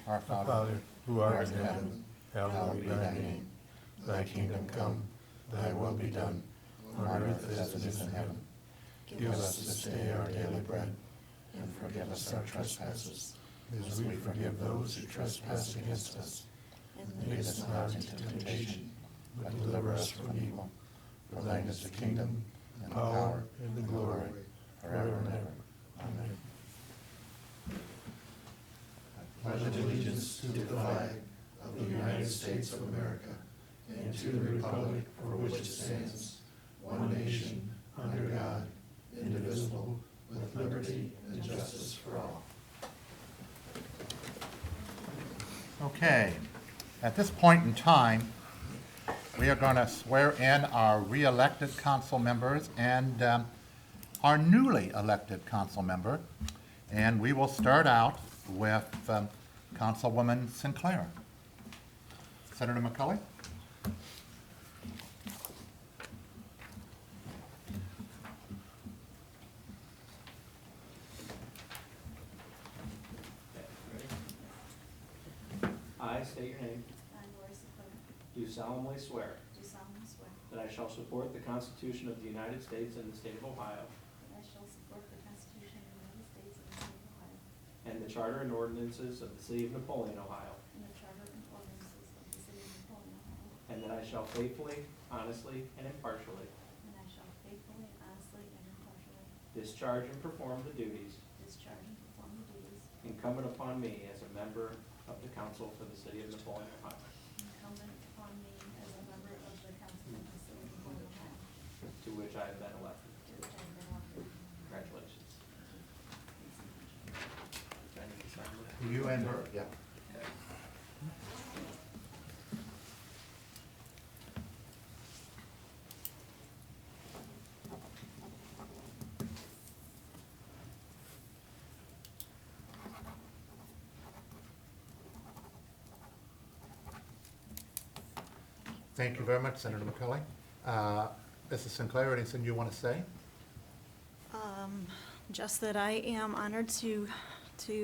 Our Our Father, Father, who art in heaven, hallowed be thy name. Thy kingdom come, thy will be done, on earth as it is in heaven. Give us this day our daily bread, and forgive us our trespasses, as we forgive those who trespass against us. And lead us not into temptation, but deliver us from evil. For thine is the kingdom, and the power, and the glory, forever and ever. Amen. Pledge allegiance to the flag of the United States of America and to the republic for which it stands, one nation, under God, indivisible, with liberty and justice for all. Okay, at this point in time, we are going to swear in our re-elected council members and our newly elected council member. And we will start out with Councilwoman Sinclair. Senator McCulley? I state your name. I, Lori Sinclair, Do solemnly swear do solemnly swear that I shall support the Constitution of the United States and the state of Ohio, that I shall support the Constitution of the United States and the state of Ohio, and the Charter and ordinances of the city of Napoleon, Ohio, and the charter and ordinances of the city of Napoleon, Ohio, and that I shall faithfully, honestly, and impartially and I shall faithfully, honestly, and impartially discharge and perform the duties discharge and perform the duties incumbent upon me as a member of the council for the city of Napoleon, Ohio, incumbent upon me as a member of the council of the city of Napoleon, Ohio, to which I have been elected. to which I have been elected. Congratulations. Thanks so much. Do I need to sign this? You and her, yeah. Thank you very much, Senator McCulley. Mrs. Sinclair, anything you want to say? Just that I am honored to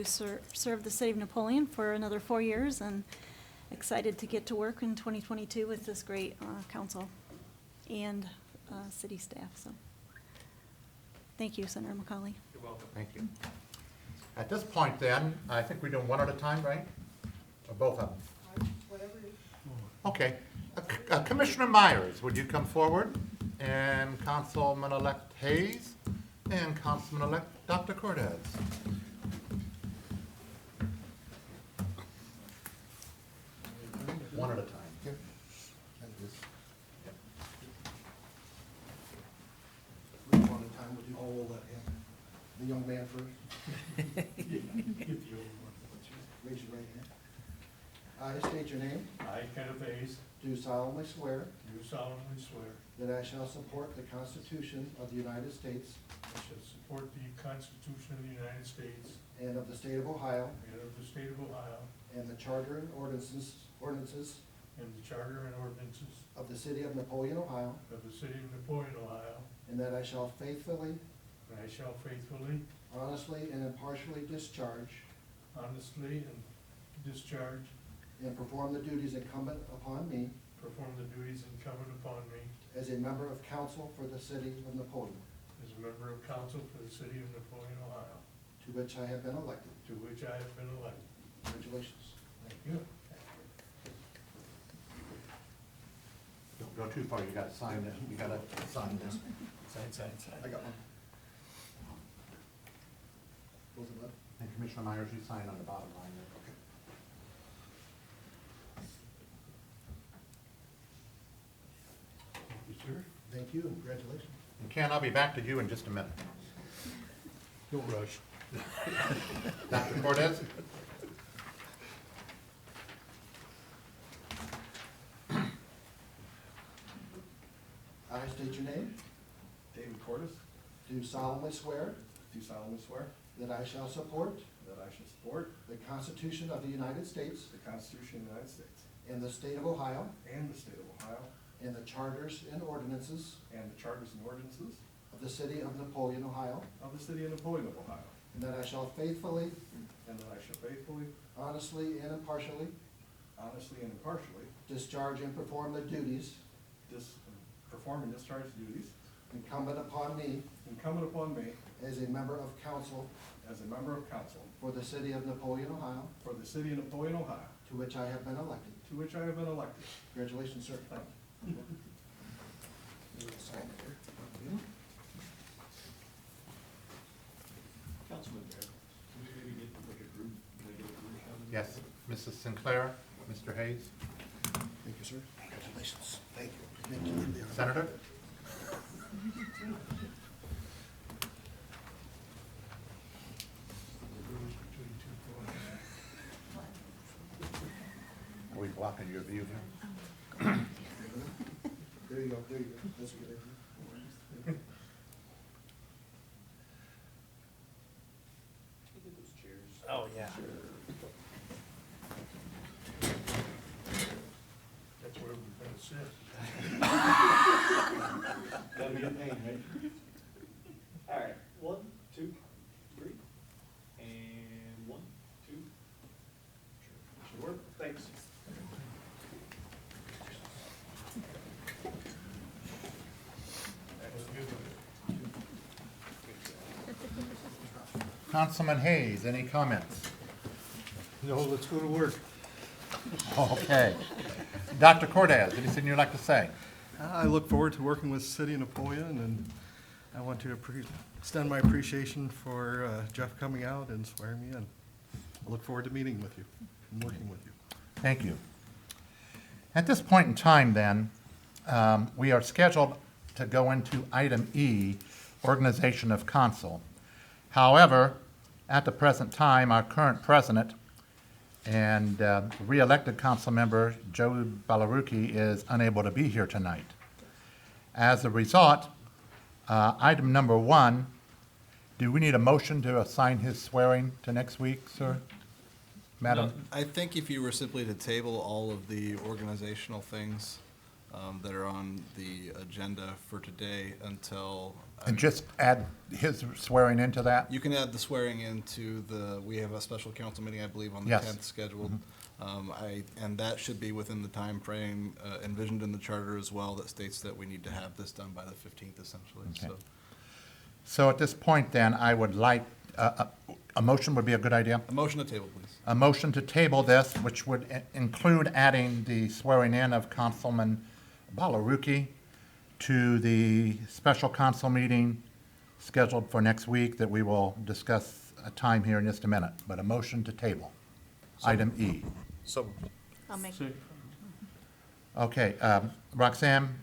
serve the city of Napoleon for another 4 years, and excited to get to work in 2022 with this great council and city staff. So, thank you, Senator McCauley. You're welcome. Thank you. At this point then, I think we're doing one at a time, right? Or both of them? Whatever. Okay. Commissioner Myers, would you come forward? And Councilman-elect Hayes and Councilman-elect Dr. Cortez. One at a time. One at a time, we'll let him, the young man first. Raise your right hand. I state your name, I, Kenneth Hayes, do solemnly swear do solemnly swear that I shall support the Constitution of the United States I shall support the Constitution of the United States and of the state of Ohio, and of the state of Ohio, and the charter and ordinances and the charter and ordinances of the city of Napoleon, Ohio, of the city of Napoleon, Ohio, and that I shall faithfully, and I shall faithfully, honestly, and impartially discharge honestly, and discharge, and perform the duties incumbent upon me perform the duties incumbent upon me as a member of council for the city of Napoleon, as a member of council for the city of Napoleon, Ohio, to which I have been elected. to which I have been elected. Congratulations. Thank you. Don't go too far, you gotta sign this, you gotta sign this. Sign. I got one. Both of them? And Commissioner Myers, you sign on the bottom line there. Okay. Thank you, sir. Thank you, and congratulations. And Ken, I'll be back to you in just a minute. Don't rush. Dr. Cortez? I state your name, David Cordes, do solemnly swear do solemnly swear that I shall support that I shall support the Constitution of the United States the Constitution of the United States and the state of Ohio, and the state of Ohio, and the charters and ordinances and the charters and ordinances of the city of Napoleon, Ohio, of the city of Napoleon, Ohio, and that I shall faithfully, and that I shall faithfully, honestly, and impartially honestly, and impartially discharge and perform the duties perform and discharge the duties incumbent upon me incumbent upon me as a member of council as a member of council for the city of Napoleon, Ohio, for the city of Napoleon, Ohio, to which I have been elected. to which I have been elected. Congratulations, sir. Thank you. Councilman Mayor, can we maybe get like a group, can I get a group shot of this? Yes, Mrs. Sinclair, Mr. Hayes, Thank you, sir. Congratulations. Thank you. Thank you. Senator? Are we blocking your view here? There you go, there you go. That's good. Get those chairs. Oh, yeah. That's where we're gonna sit. That'll be a pain, right? All right, 1, 2, 3, and 1, 2. Should work, thanks. Councilman Hayes, any comments? No, let's go to work. Okay. Dr. Cordez, anything you'd like to say? I look forward to working with the city of Napoleon, and I want to extend my appreciation for Jeff coming out and swearing me in. I look forward to meeting with you and working with you. Thank you. At this point in time, then, we are scheduled to go into item E, organization of council. However, at the present time, our current president and re-elected council member Joe Balaruki is unable to be here tonight. As a result, item number 1, do we need a motion to assign his swearing to next week, sir? Madam? I think if you were simply to table all of the organizational things that are on the agenda for today until. And just add his swearing into that? You can add the swearing into we have a special council meeting, I believe, on the Yes. 10th scheduled. And that should be within the time frame envisioned in the charter as well that states that we need to have this done by the 15th essentially, Okay. so. So at this point, then, I would like, a motion would be a good idea? A motion to table, please. A motion to table this, which would include adding the swearing in of Councilman Balaruki to the special council meeting scheduled for next week that we will discuss a time here in just a minute. But a motion to table, item E. So. I'll make, Okay, Roxanne,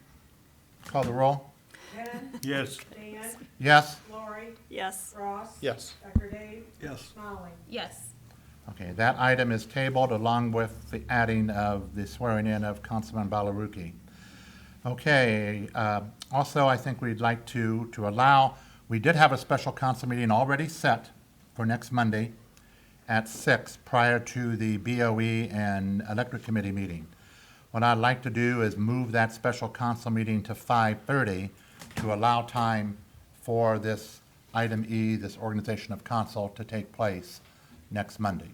call the roll? Ken, Yes. Dan, Yes? Lori, yes. Ross. Yes. Dr. Dave, Yes. Molly. Yes. Okay, that item is tabled along with the adding of the swearing in of Councilman Balaruki. Okay, also, I think we'd like to allow, we did have a special council meeting already set for next Monday at 6 prior to the BOE and Electric Committee meeting. What I'd like to do is move that special council meeting to 5:30 to allow time for this item E, this organization of council, to take place next Monday.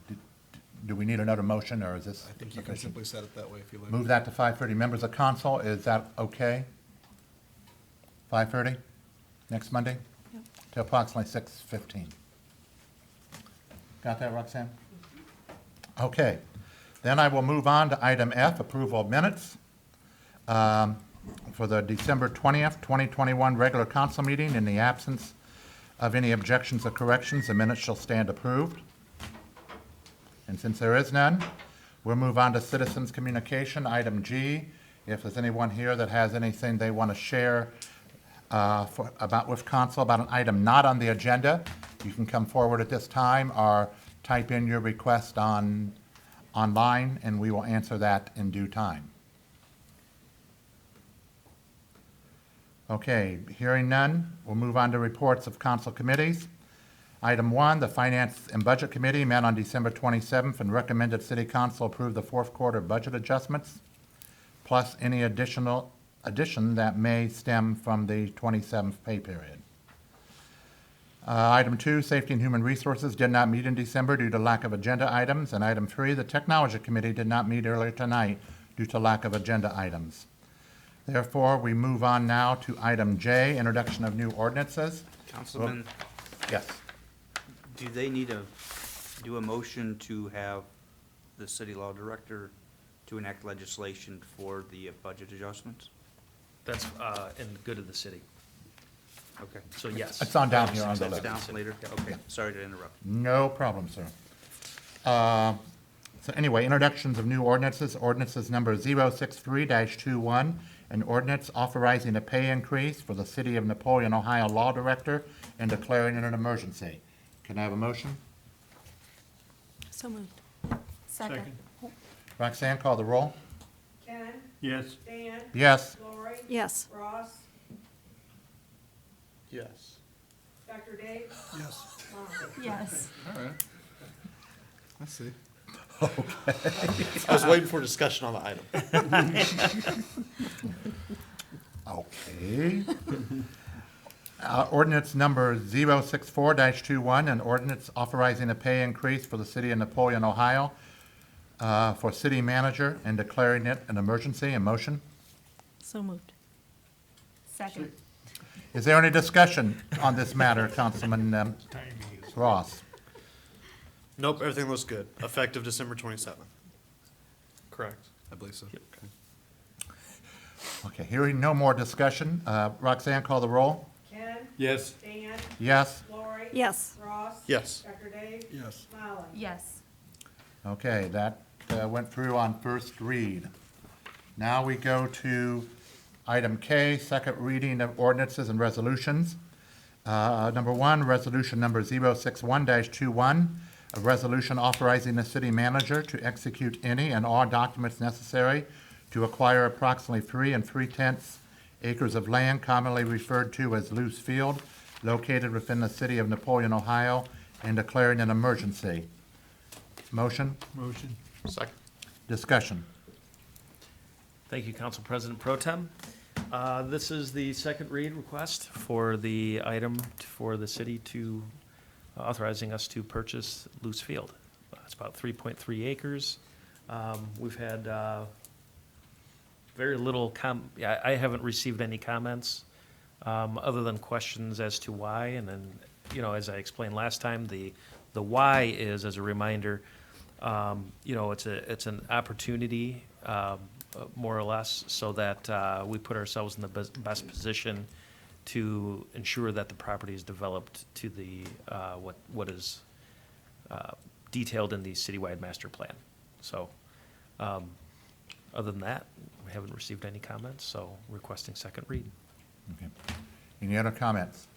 Do we need another motion, or is this I think you can sufficient? simply set it that way if you like. Move that to 5:30. Members of council, is that okay? 5:30, next Monday? Yep. To approximately 6:15. Got that, Roxanne? Okay. Then I will move on to item F, approval of minutes for the December 20th, 2021 regular council meeting. In the absence of any objections or corrections, the minutes shall stand approved. And since there is none, we'll move on to citizens' communication, item G. If there's anyone here that has anything they want to share with council about an item not on the agenda, you can come forward at this time or type in your request online, and we will answer that in due time. Okay, hearing none, we'll move on to reports of council committees. Item 1, the Finance and Budget Committee met on December 27th and recommended City Council approve the fourth quarter budget adjustments, plus any addition that may stem from the 27th pay period. Item 2, Safety and Human Resources did not meet in December due to lack of agenda items. And item 3, the Technology Committee did not meet earlier tonight due to lack of agenda items. Therefore, we move on now to item J, introduction of new ordinances. Councilman, Yes. do they need to do a motion to have the city law director to enact legislation for the budget adjustments? That's in the good of the city. Okay. So yes. It's on down here on the That's list. down later? Okay, sorry to interrupt. No problem, sir. So anyway, introductions of new ordinances. Ordinances number 063-21, an ordinance authorizing a pay increase for the City of Napoleon, Ohio Law Director and declaring it an emergency. Can I have a motion? So moved. Second. Roxanne, call the roll. Ken, Yes. Dan, Yes. Lori, Yes. Ross, Yes. Dr. Dave, Yes. Molly. Yes. All right. I see. I was waiting for discussion on the item. Okay. Ordinance number 064-21, an ordinance authorizing a pay increase for the City of Napoleon, Ohio, for city manager and declaring it an emergency. A motion? So moved. Second. Is there any discussion on this matter, Councilman Ross? Nope, everything looks good. Effective December 27th. Correct. I believe so. Okay, hearing no more discussion, Roxanne, call the roll. Ken, Yes. Dan, Yes? Lori. Yes. Ross. Yes. Dr. Dave, Yes. Molly. Yes. Okay, that went through on first read. Now we go to item K, second reading of ordinances and resolutions. Number 1, resolution number 061-21, a resolution authorizing the city manager to execute any and all documents necessary to acquire approximately 3 3/10 acres of land commonly referred to as Loose Field, located within the city of Napoleon, Ohio, and declaring an emergency. Motion? Motion. Second. Discussion. Thank you, Council President Pro Tem. This is the second read request for the item for the city to authorizing us to purchase Loose Field. It's about 3.3 acres. We've had very little I haven't received any comments other than questions as to why. And then, as I explained last time, the why is, as a reminder, it's an opportunity, more or less, so that we put ourselves in the best position to ensure that the property is developed to the what is detailed in the citywide master plan. So, other than that, we haven't received any comments, so requesting second read. Okay. Any other comments?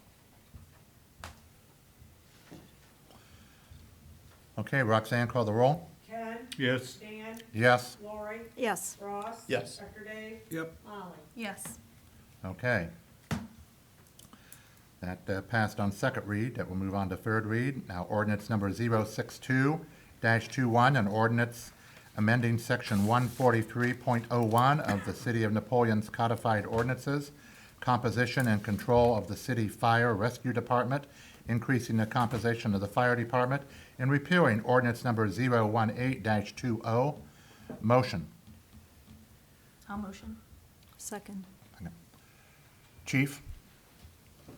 Okay, Roxanne, call the roll. Ken, Yes. Dan, Yes? Lori, Yes. Ross. Yes. Dr. Dave, Yep. Molly. Yes. Okay. That passed on second read. That will move on to third read. Now, ordinance number 062-21, an ordinance amending section 143.01 of the City of Napoleon's codified ordinances, composition and control of the city fire rescue department, increasing the composition of the fire department, and repealing ordinance number 018-20. Motion. I'll motion. Second. Chief,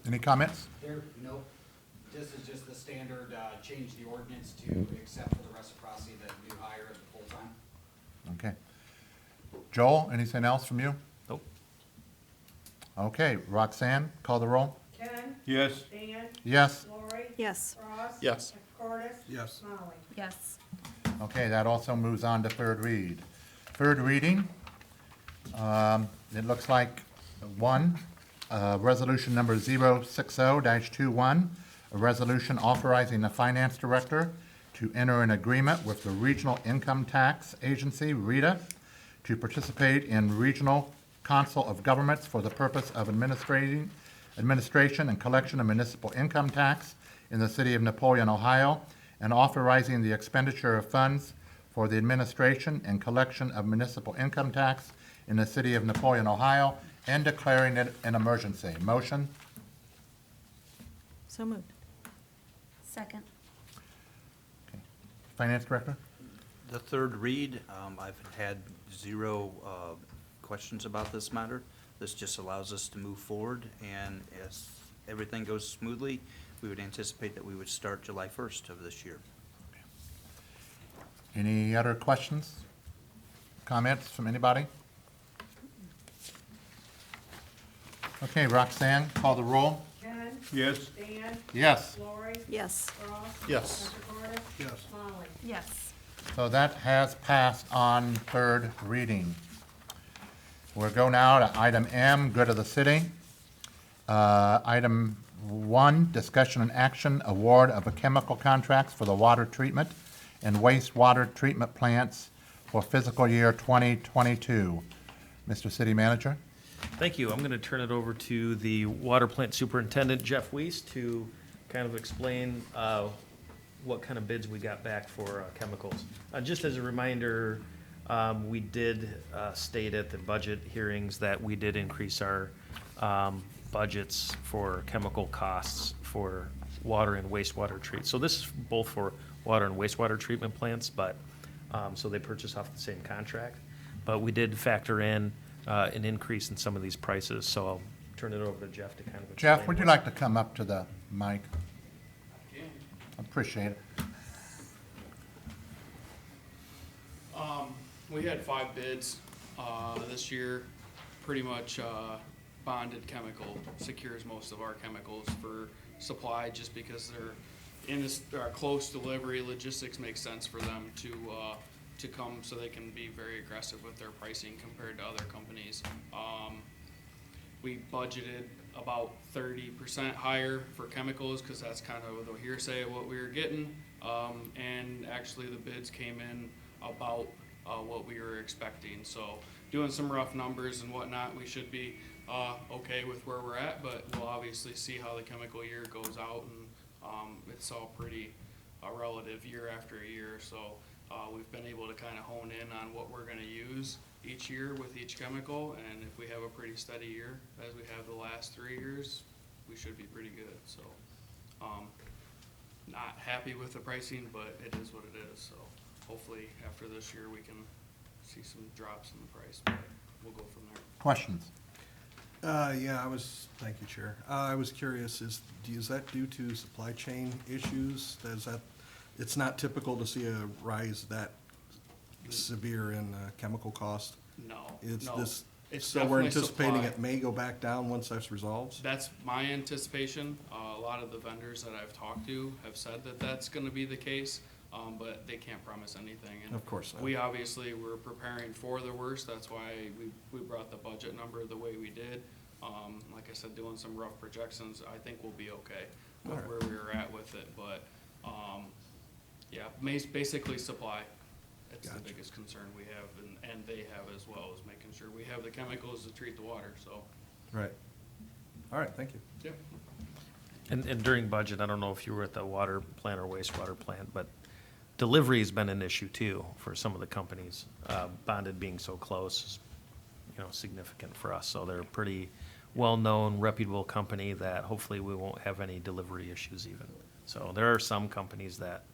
any comments? Nope. This is just the standard, change the ordinance to accept for the reciprocity that new hire as a full-time. Okay. Joel, anything else from you? Nope. Okay, Roxanne, call the roll. Ken, Yes. Dan, Yes? Lori. Yes. Ross. Yes. Dr. Cordis. Yes. Molly. Yes. Okay, that also moves on to third read. Third reading, it looks like one, resolution number 060-21, a resolution authorizing the finance director to enter an agreement with the Regional Income Tax Agency, RETA, to participate in Regional Council of Governments for the purpose of administration and collection of municipal income tax in the city of Napoleon, Ohio, and authorizing the expenditure of funds for the administration and collection of municipal income tax in the city of Napoleon, Ohio, and declaring it an emergency. Motion? So moved. Second. Finance Director? The third read, I've had zero questions about this matter. This just allows us to move forward, and as everything goes smoothly, we would anticipate that we would start July 1st of this year. Any other questions, comments from anybody? Okay, Roxanne, call the roll. Ken? Yes. Dan? Yes. Lori? Yes. Ross? Yes. Dr. Cordis? Yes. Molly? Yes. So that has passed on third reading. We'll go now to item M, good of the city. Item 1, discussion and action, award of a chemical contracts for the water treatment and wastewater treatment plants for fiscal year 2022. Mr. City Manager? Thank you. I'm going to turn it over to the water plant superintendent, Jeff Weiss, to kind of explain what kind of bids we got back for chemicals. Just as a reminder, we did state at the budget hearings that we did increase our budgets for chemical costs for water and wastewater treat. So this is both for water and wastewater treatment plants, but so they purchase off the same contract. But we did factor in an increase in some of these prices, so I'll turn it over to Jeff to kind of explain. Jeff, would you like to come up to the mic? Appreciate it. We had 5 bids this year. Pretty much bonded chemical secures most of our chemicals for supply, just because they're in this close delivery. Logistics makes sense for them to come, so they can be very aggressive with their pricing compared to other companies. We budgeted about 30% higher for chemicals, because that's kind of the hearsay of what we were getting. And actually the bids came in about what we were expecting. So doing some rough numbers and whatnot, we should be okay with where we're at, but we'll obviously see how the chemical year goes out, and it's all pretty relative year after year. So we've been able to kind of hone in on what we're going to use each year with each chemical, and if we have a pretty steady year, as we have the last 3 years, we should be pretty good. So not happy with the pricing, but it is what it is. So hopefully after this year, we can see some drops in the price, but we'll go from there. Questions? Thank you, Chair. I was curious, is that due to supply chain issues? It's not typical to see a rise that severe in chemical cost? No, It's no. this, It's so we're definitely anticipating supply. it may go back down once that's resolved? That's my anticipation. A lot of the vendors that I've talked to have said that that's gonna be the case, but they can't promise anything. And Of course not. we obviously were preparing for the worst. That's why we brought the budget number the way we did. Like I said, doing some rough projections, I think we'll be okay with Alright. where we were at with it. But, yeah, basically supply. It's the Gotcha. biggest concern we have, and they have as well, is making sure we have the chemicals to treat the water, so. Right. All right, thank you. Yep. And during budget, I don't know if you were at the water plant or wastewater plant, but delivery has been an issue too for some of the companies. Bonded being so close is, significant for us. So they're a pretty well-known, reputable company that hopefully we won't have any delivery issues even. So there are some companies that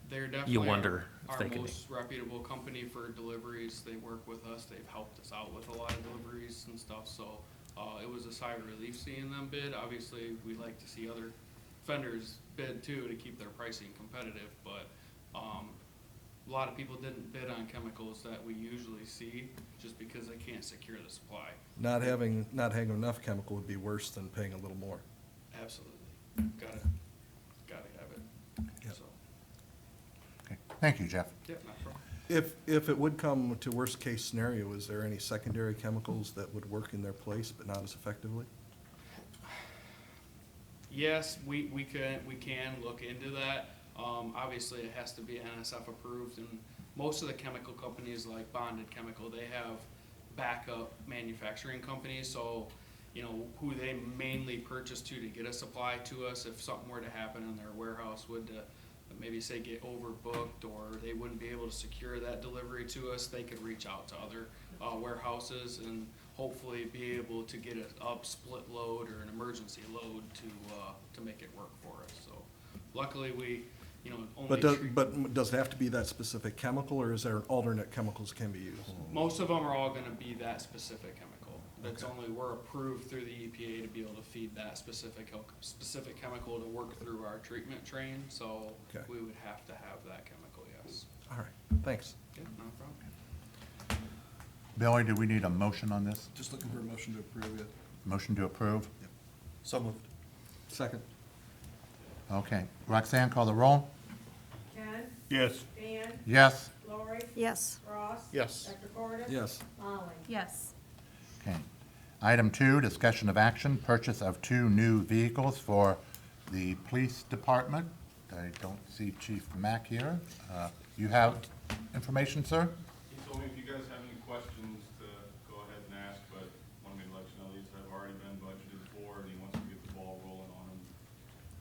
They're definitely you wonder if our they can. most reputable company for deliveries. They work with us. They've helped us out with a lot of deliveries and stuff. So it was a sigh of relief seeing them bid. Obviously, we like to see other vendors bid too to keep their pricing competitive. But a lot of people didn't bid on chemicals that we usually see just because they can't secure the supply. Not having enough chemical would be worse than paying a little more. Absolutely, gotta have it. Yep. So Okay. Thank you, Jeff. yeah, not a problem. If it would come to worst case scenario, is there any secondary chemicals that would work in their place but not as effectively? Yes, we can look into that. Obviously, it has to be NSF approved, and most of the chemical companies, like Bonded Chemical, they have backup manufacturing companies, so, who they mainly purchase to get a supply to us if something were to happen in their warehouse would maybe say get overbooked, or they wouldn't be able to secure that delivery to us, they could reach out to other warehouses and hopefully be able to get it up split load or an emergency load to make it work for us. So Luckily, we, you know, only But treat. does it have to be that specific chemical, or is there alternate chemicals can be used? Most of them are all gonna be that specific chemical. That's only, we're approved through the EPA to be able to feed that specific chemical to work through our treatment train, so Okay. we would have to have that chemical, yes. All right, thanks. Yeah, no problem. Billy, do we need a motion on this? Just looking for a motion to approve it. Motion to approve? So moved. Second. Okay. Roxanne, call the roll? Ken, Yes. Dan, Yes? Lori, Yes. Ross. Yes. Dr. Cordis. Yes. Molly. Yes. Okay. Item 2, discussion of action, purchase of 2 new vehicles for the police department. I don't see Chief Mack here. You have information, sir? He told me if you guys have any questions to go ahead and ask, but wanted me to let you know these have already been budgeted for, and he wants to get the ball rolling on them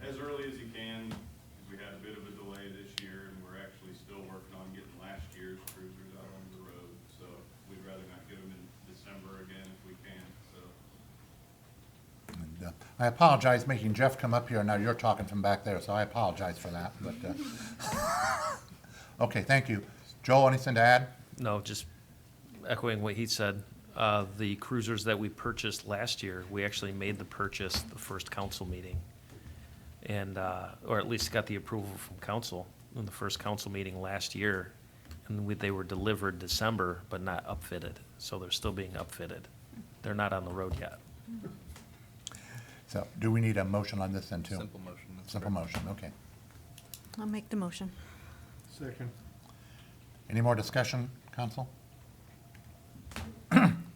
as early as he can, because we had a bit of a delay this year, and we're actually still working on getting last year's cruisers out on the road, so we'd rather not get them in December again if we can, so. And, I apologize making Jeff come up here. Now you're talking from back there, so I apologize for that. But okay, thank you. Joel, anything to add? No, just echoing what he said. The cruisers that we purchased last year, we actually made the purchase the first council meeting. And, or at least got the approval from council in the first council meeting last year. And they were delivered December, but not upfitted. So they're still being upfitted. They're not on the road yet. So do we need a motion on this then too? Simple motion. that's Simple correct. motion, okay. I'll make the motion. Second. Any more discussion, council?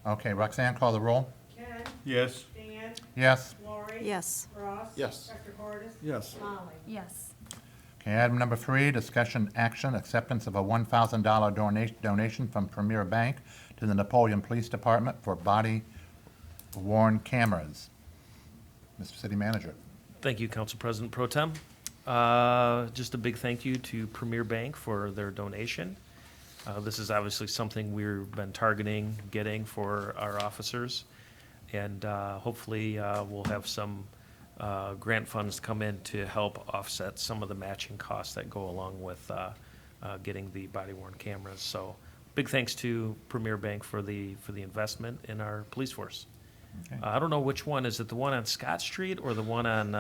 Okay, Roxanne, call the roll? Ken, Yes. Dan, Yes? Lori. Yes. Ross. Yes. Dr. Cordis. Yes. Molly. Yes. Okay, item number 3, discussion action, acceptance of a $1,000 donation from Premier Bank to the Napoleon Police Department for body-worn cameras. Mr. City Manager. Thank you, Council President Pro Tem. Just a big thank you to Premier Bank for their donation. This is obviously something we've been targeting getting for our officers. And hopefully we'll have some grant funds come in to help offset some of the matching costs that go along with getting the body-worn cameras. So big thanks to Premier Bank for the investment in our police force. Okay. I don't know which one. Is it the one on Scott Street or the one on,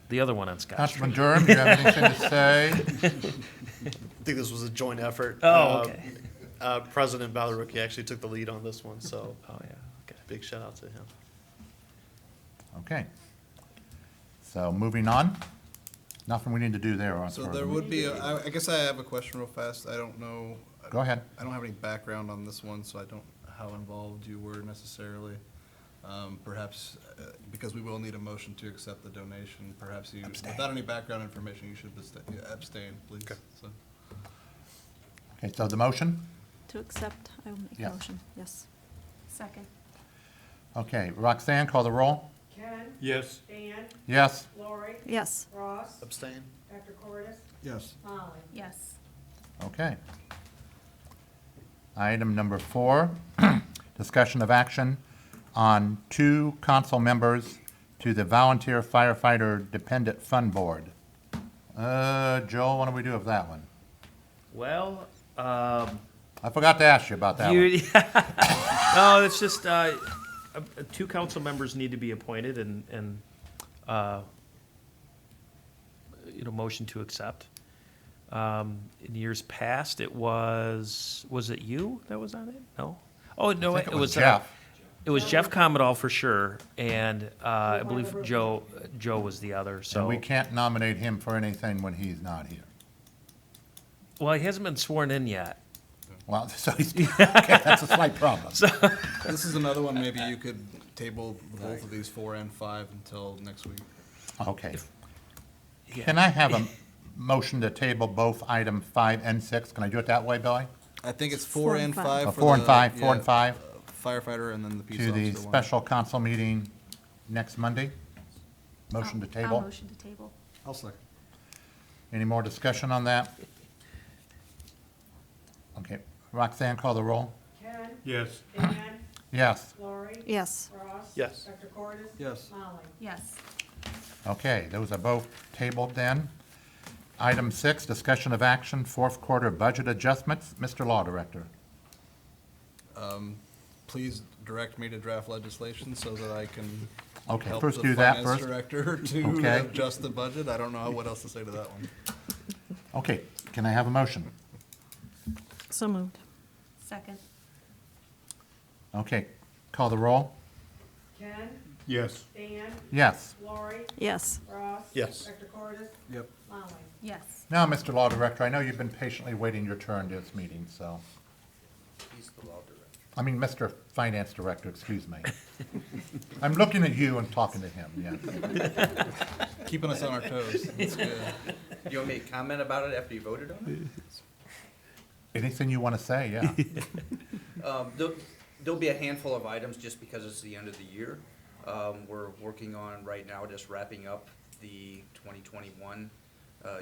the other one on Scott Street? Councilman Durham, do you have anything to say? I think this was a joint effort. Oh, okay. President Balaruki actually took the lead on this one, so Oh, yeah, okay. big shout out to him. Okay. So moving on. Nothing we need to do there. So there would be, I guess I have a question real fast. I don't know. Go ahead. I don't have any background on this one, so I don't know how involved you were necessarily. Perhaps, because we will need a motion to accept the donation, perhaps you, without any background information, you should abstain, please. So. Okay, so the motion? To accept, I will make Yeah. a motion. Yes. Second. Okay, Roxanne, call the roll? Ken, Yes. Dan, Yes? Lori. Yes. Ross. Abstain? Dr. Cordis. Yes. Molly. Yes. Okay. Item number 4, discussion of action on 2 council members to the Volunteer Firefighter Dependent Fund Board. Joel, what do we do with that one? Well, I forgot to ask you about that one. you, no, it's just, 2 council members need to be appointed and, motion to accept. In years past, it was it you that was on it? No? Oh, no, I think it was Jeff. It was Jeff Commodore for sure, and I believe Joe was the other, And so. we can't nominate him for anything when he's not here. Well, he hasn't been sworn in yet. Well, so he's, okay, that's a slight problem. This is another one, maybe you could table both of these 4 and 5 until next week. Okay. Yeah. Can I have a motion to table both item 5 and 6? Can I do it that way, Billy? I think it's 4 4 and and 5. 5. Oh, for 4 and the- 5, 4 and yeah, 5? Firefighter and then the peace To the officer one. special council meeting next Monday? Motion to I'll table? motion to table. I'll second. Any more discussion on that? Okay, Roxanne, call the roll? Ken, Yes. Dan, Yes. Lori. Yes. Ross. Yes. Dr. Cordis. Yes. Molly. Yes. Okay, those are both tabled then. Item 6, discussion of action, fourth quarter budget adjustments. Mr. Law Director. Please direct me to draft legislation so that I can Okay, help first the do that finance first. director to Okay. adjust the budget. I don't know what else to say to that one. Okay, can I have a motion? So moved. Second. Okay, call the roll. Ken, Yes. Dan, Yes. Lori, Yes. Ross. Yes. Dr. Cordis, Yep. Molly. Yes. Now, Mr. Law Director, I know you've been patiently waiting your turn to this meeting, so, He's the law director. I mean, Mr. Finance Director, excuse me. I'm looking at you and talking to him, yeah. Keeping us on our toes. That's good. You want me to comment about it after you voted on Anything you want to say, yeah. it? There'll be a handful of items just because it's the end of the year. We're working on right now, just wrapping up the 2021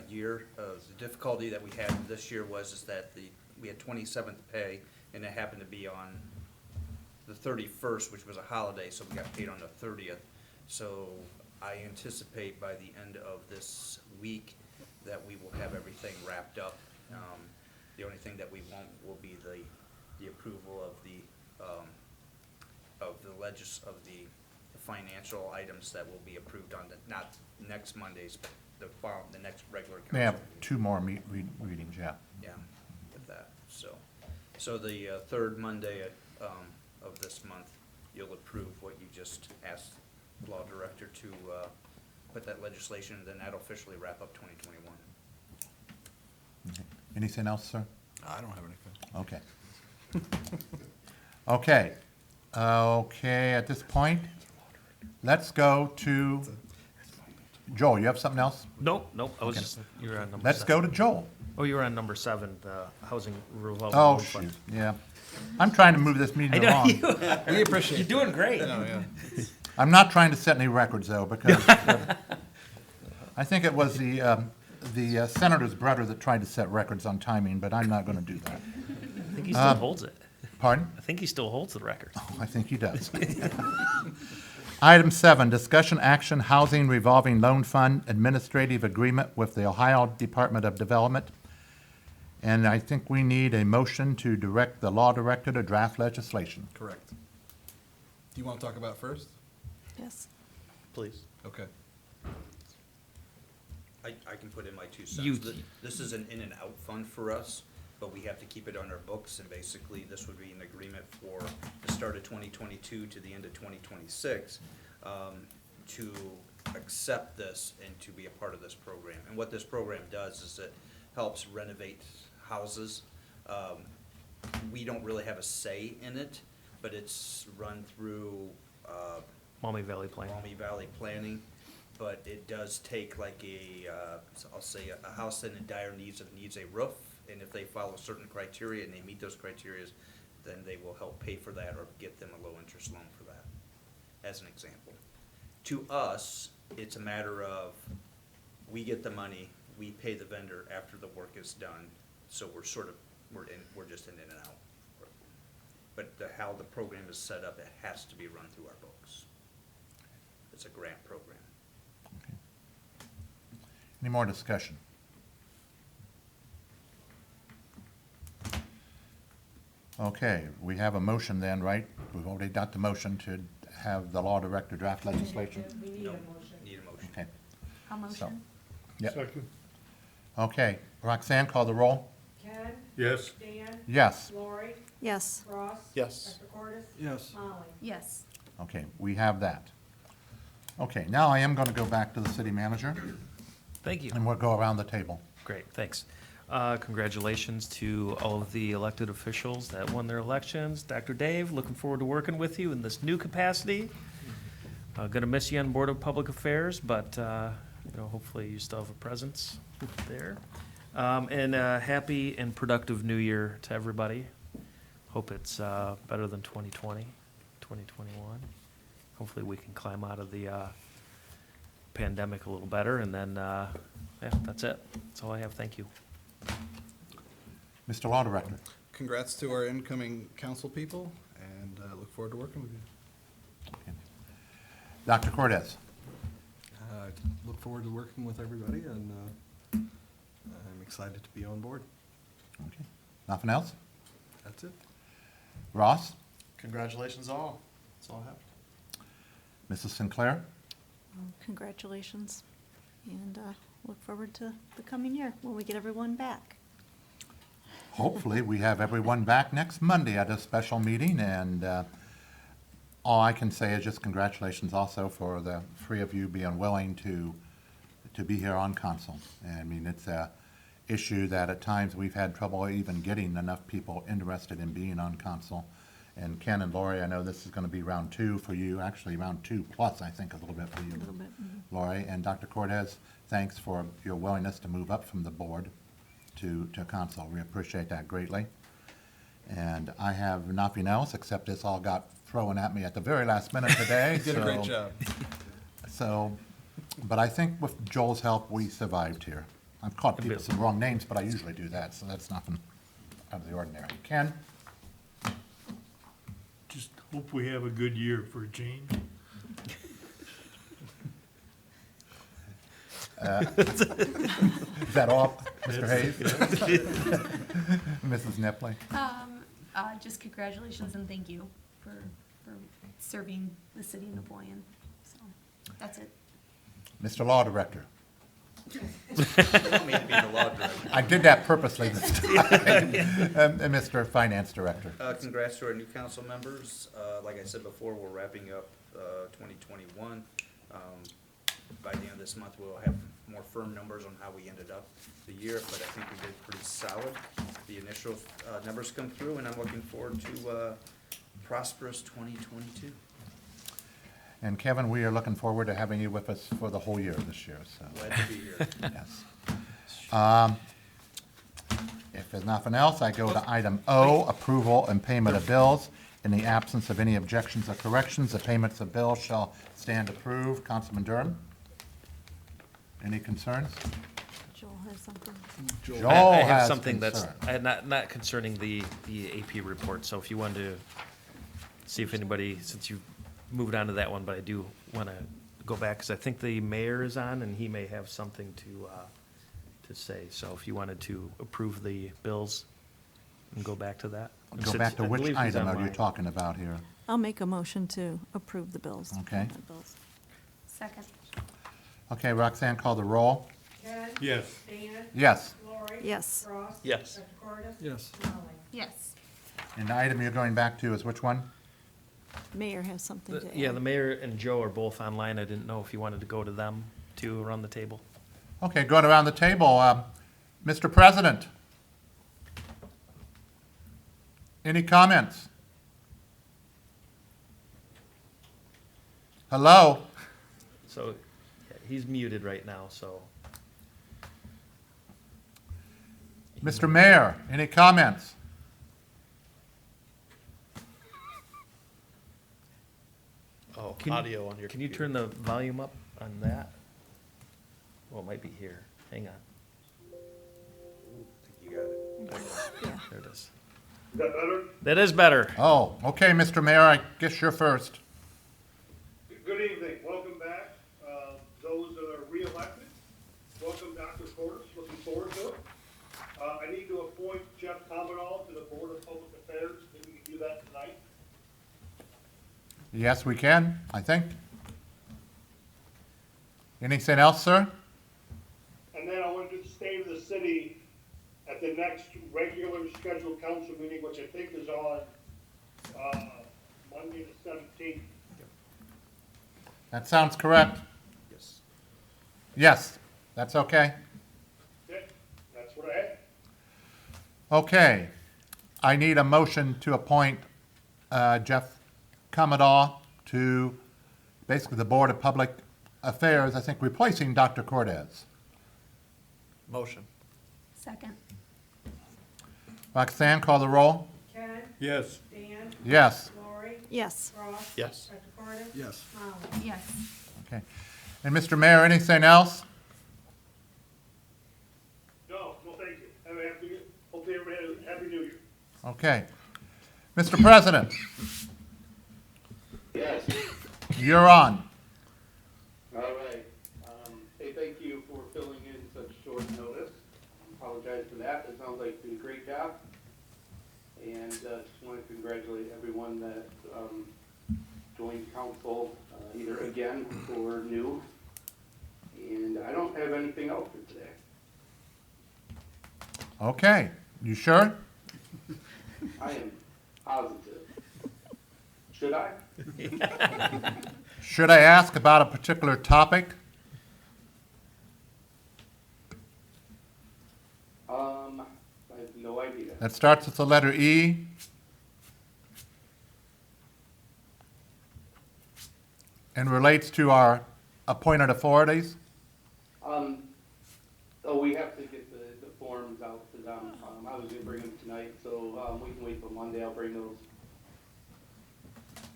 year. The difficulty that we had this year is that we had 27th pay, and it happened to be on the 31st, which was a holiday, so we got paid on the 30th. So I anticipate by the end of this week that we will have everything wrapped up. The only thing that we won't will be the approval of the financial items that will be approved on not next Mondays, but the next regular council. May have meeting. 2 more readings, yeah. Yeah, with that, so the third Monday of this month, you'll approve what you just asked the law director to put that legislation, and then that'll officially wrap up 2021. Okay. Anything else, sir? I don't have anything. Okay. Okay, at this point, let's go to, Joel, you have something else? Nope, I was Okay. just, you were on number 7. Let's go to Joel. Oh, you were on number 7, the housing revolving Oh, loan fund. shoot, yeah. I'm trying to move this I meeting know along. We appreciate You're doing great. Yeah. I'm not trying to set any records, though, because I think it was the senator's brother that tried to set records on timing, but I'm not going to do that. I think he still holds it. Pardon? I think he still holds the record. Oh, I think he does. Item 7, discussion action, housing revolving loan fund administrative agreement with the Ohio Department of Development. And I think we need a motion to direct the law director to draft legislation. Correct. Do you want to talk about it first? Yes. Please. Okay. I can put in my 2 You- cents. This is an in and out fund for us, but we have to keep it on our books, and basically, this would be an agreement for the start of 2022 to the end of 2026, to accept this and to be a part of this program. And what this program does is it helps renovate houses. We don't really have a say in it, but it's run through, Maumee Valley Plan. Maumee Valley Planning, but it does take like I'll say a house in dire needs a roof, and if they follow certain criteria and they meet those criteria, then they will help pay for that or get them a low interest loan for that, as an example. To us, it's a matter of, we get the money, we pay the vendor after the work is done, so we're just in and out. But how the program is set up, it has to be run through our books. It's a grant program. Any more discussion? Okay, we have a motion then, right? We've already got the motion to have the law director draft legislation? We need a No, motion. need a motion. Okay. I'll motion. Yep. Second. Okay, Roxanne, call the roll? Ken, Yes. Dan, Yes. Lori, Yes. Ross. Yes. Dr. Cordis, Yes. Molly. Yes. Okay, we have that. Okay, now I am going to go back to the city manager, Thank you. and we'll go around the table. Great, thanks. Congratulations to all of the elected officials that won their elections. Dr. Dave, looking forward to working with you in this new capacity. Gonna miss you on Board of Public Affairs, but, hopefully you still have a presence there. And happy and productive new year to everybody. Hope it's better than 2020, 2021. Hopefully we can climb out of the pandemic a little better, and then, that's it. That's all I have. Thank you. Mr. Law Director. Congrats to our incoming council people, and look forward to working with you. Dr. Cortez. I look forward to working with everybody, and I'm excited to be on board. Okay. Nothing else? That's it. Ross? Congratulations all. That's all I have. Mrs. Sinclair? Congratulations, and look forward to the coming year when we get everyone back. Hopefully, we have everyone back next Monday at a special meeting, and all I can say is just congratulations also for the three of you being willing to be here on council. I mean, it's a issue that at times we've had trouble even getting enough people interested in being on council. And Ken and Lori, I know this is going to be round 2 for you, actually round 2 plus, I think, a little bit for you, A little bit, Lori. And Dr. Cortez, thanks for your willingness to move up from the board to council. We appreciate that greatly. And I have nothing else, except this all got thrown at me at the very last minute today. You did a great job. So, but I think with Joel's help, we survived here. I've caught people with some wrong names, but I usually do that, so that's nothing out of the ordinary. Ken? Just hope we have a good year for a change. Is that all, Mr. Hayes? Mrs. Nepley? Just congratulations and thank you for serving the city of Napoleon. So, that's it. Mr. Law Director? You want me to be the law director? I did that purposely this time. And Mr. Finance Director? Congrats to our new council members. Like I said before, we're wrapping up 2021. By the end of this month, we'll have more firm numbers on how we ended up the year, but I think we did pretty solid. The initial numbers come through, and I'm looking forward to prosperous 2022. And Kevin, we are looking forward to having you with us for the whole year this year, so. Glad to be here. Yes. If there's nothing else, I go to item O, approval and payment of bills. In the absence of any objections or corrections, the payments of bills shall stand approved. Councilman Durham? Any concerns? Joel has something. Joel I have has something concern. that's not concerning the AP report, so if you wanted to see if anybody, since you moved on to that one, but I do want to go back, because I think the mayor is on, and he may have something to say. So if you wanted to approve the bills and go back to that. And Go since back to I which believe he's item are you online. talking about here? I'll make a motion to approve the bills. Okay. The bills. Second. Okay, Roxanne, call the roll. Ken? Yes. Dan? Yes. Lori? Yes. Ross? Yes. Dr. Cordes? Yes. Molly? Yes. And the item you're going back to is which one? Mayor has something to add. Yeah, the mayor and Joe are both online. I didn't know if you wanted to go to them too around the table. Okay, going around the table, Mr. President. Any comments? Hello? So yeah, he's muted right now, so. Mr. Mayor, any comments? Oh, Can- audio on your Can you computer. turn the volume up on that? Well, it might be here. Hang on. I think you got it. Yeah. There it is. Is that better? That is better. Oh, okay, Mr. Mayor, I guess you're first. Good evening, welcome back. Those that are re-elected, welcome Dr. Cordes, looking forward to it. I need to appoint Jeff Comadal to the Board of Public Affairs, maybe we can do that tonight. Yes, we can, I think. Anything else, sir? And then I want to do the state of the city at the next regular scheduled council meeting, which I think is on, Monday the 17th. That sounds correct. Yes. Yes, that's okay. Okay, that's what I had. Okay, I need a motion to appoint Jeff Commodore to basically the Board of Public Affairs, I think replacing Dr. Cortez. Motion. Second. Roxanne, call the roll. Ken? Yes. Dan? Yes. Lori? Yes. Ross? Yes. Dr. Cordes? Yes. Molly? Yes. Okay. And Mr. Mayor, anything else? No, thank you. Have a happy, hopefully everybody has a happy new year. Okay. Mr. President, Yes, you're on. all right. sounds like you did a great job. And just want to congratulate everyone that joined council either again or new. And I don't have anything else for today. Okay, you sure? I am positive. Should I? Should I ask about a particular topic? I have no idea. That starts with the letter E. And relates to our appointed authorities. Oh, we have to get the forms out to them. I was gonna bring them tonight, so we can wait till Monday. I'll bring those.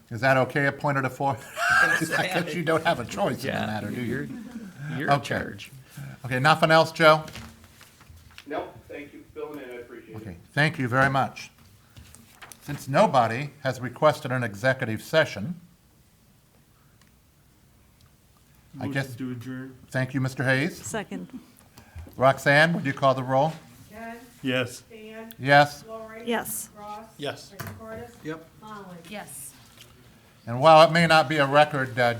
Is that okay, appointed authorities? I guess you don't have a choice in the matter, do you? You're in Okay. charge. Okay, nothing else, Joe? No, thank you for filling in. I appreciate it. Okay, thank you very much. Since nobody has requested an executive session, I guess, Motion to adjourn? thank you, Mr. Hayes. Second. Roxanne, would you call the roll? Ken? Yes. Dan? Yes. Lori? Yes. Ross? Yes. Ricky Cordes? Yep. Molly? Yes. And while it may not be a record,